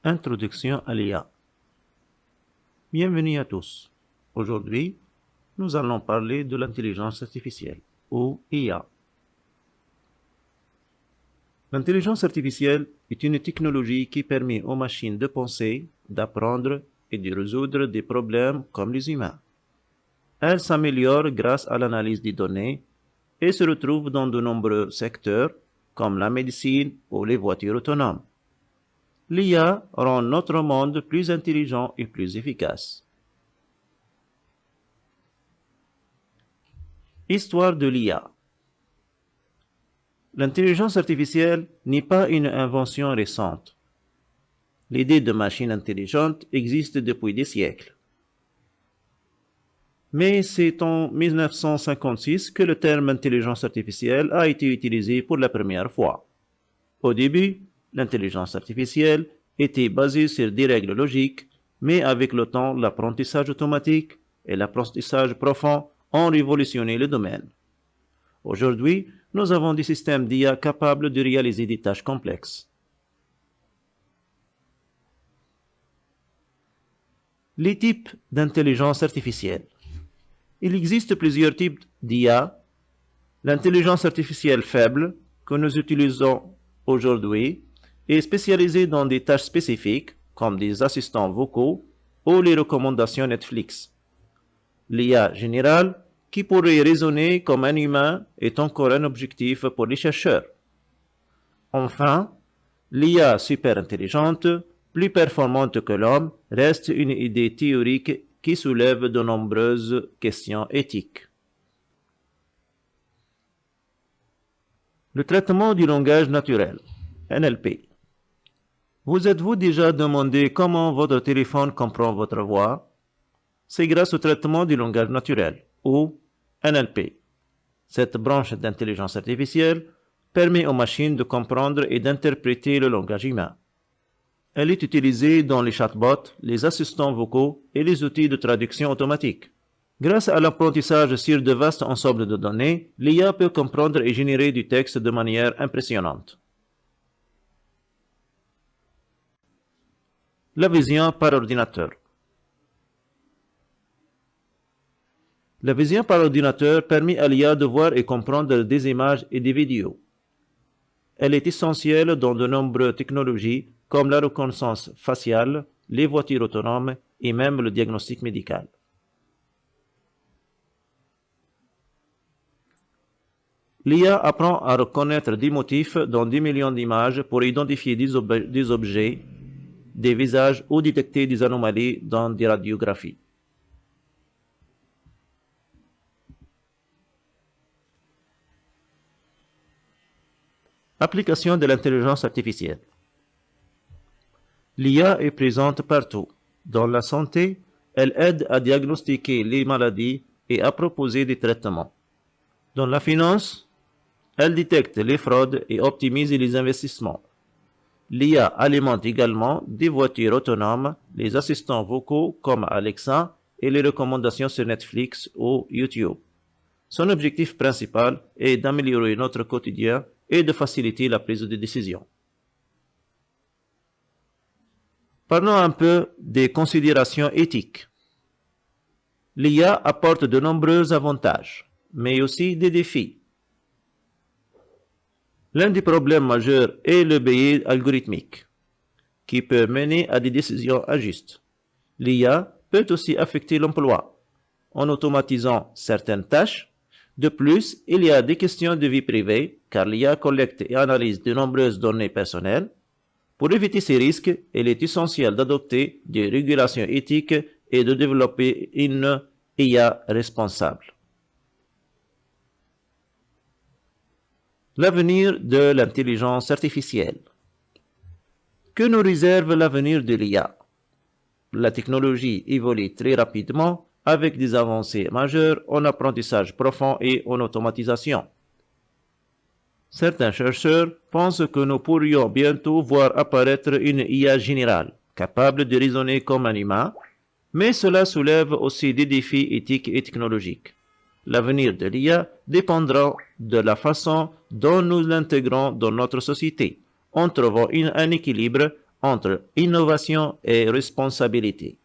Introduction à l'IA. Bienvenue à tous. Aujourd'hui, nous allons parler de l'intelligence artificielle, ou IA. L'intelligence artificielle est une technologie qui permet aux machines de penser, d'apprendre et de résoudre des problèmes comme les humains. Elle s'améliore grâce à l'analyse des données et se retrouve dans de nombreux secteurs comme la médecine ou les voitures autonomes. L'IA rend notre monde plus intelligent et plus efficace. Histoire de l'IA. L'intelligence artificielle n'est pas une invention récente. L'idée de machine intelligente existe depuis des siècles. Mais c'est en 1956 que le terme intelligence artificielle a été utilisé pour la première fois. Au début, l'intelligence artificielle était basée sur des règles logiques, mais avec le temps, l'apprentissage automatique et l'apprentissage profond ont révolutionné le domaine. Aujourd'hui, nous avons des systèmes d'IA capables de réaliser des tâches complexes. Les types d'intelligence artificielle. Il existe plusieurs types d'IA. L'intelligence artificielle faible, que nous utilisons aujourd'hui, est spécialisée dans des tâches spécifiques, comme des assistants vocaux ou les recommandations Netflix. L'IA générale, qui pourrait raisonner comme un humain, est encore un objectif pour les chercheurs. Enfin, l'IA super intelligente, plus performante que l'homme, reste une idée théorique qui soulève de nombreuses questions éthiques. Le traitement du langage naturel, NLP. Vous êtes-vous déjà demandé comment votre téléphone comprend votre voix? C'est grâce au traitement du langage naturel, ou NLP. Cette branche d'intelligence artificielle permet aux machines de comprendre et d'interpréter le langage humain. Elle est utilisée dans les chatbots, les assistants vocaux et les outils de traduction automatique. Grâce à l'apprentissage sur de vastes ensembles de données, l'IA peut comprendre et générer du texte de manière impressionnante. La vision par ordinateur. La vision par ordinateur permet à l'IA de voir et comprendre des images et des vidéos. Elle est essentielle dans de nombreuses technologies comme la reconnaissance faciale, les voitures autonomes et même le diagnostic médical. L'IA apprend à reconnaître des motifs dans des millions d'images pour identifier des objets, des visages ou détecter des anomalies dans des radiographies. Application de l'intelligence artificielle. L'IA est présente partout. Dans la santé, elle aide à diagnostiquer les maladies et à proposer des traitements. Dans la finance, elle détecte les fraudes et optimise les investissements. L'IA alimente également des voitures autonomes, les assistants vocaux comme Alexa et les recommandations sur Netflix ou YouTube. Son objectif principal est d'améliorer notre quotidien et de faciliter la prise de décision. Parlons un peu des considérations éthiques. L'IA apporte de nombreux avantages, mais aussi des défis. L'un des problèmes majeurs est le biais algorithmique, qui peut mener à des décisions injustes. L'IA peut aussi affecter l'emploi, en automatisant certaines tâches. De plus, il y a des questions de vie privée, car l'IA collecte et analyse de nombreuses données personnelles. Pour éviter ces risques, il est essentiel d'adopter des régulations éthiques et de développer une IA responsable. L'avenir de l'intelligence artificielle. Que nous réserve l'avenir de l'IA? La technologie évolue très rapidement avec des avancées majeures en apprentissage profond et en automatisation. Certains chercheurs pensent que nous pourrions bientôt voir apparaître une IA générale, capable de raisonner comme un humain, mais cela soulève aussi des défis éthiques et technologiques. L'avenir de l'IA dépendra de la façon dont nous l'intégrons dans notre société, en trouvant un équilibre entre innovation et responsabilité.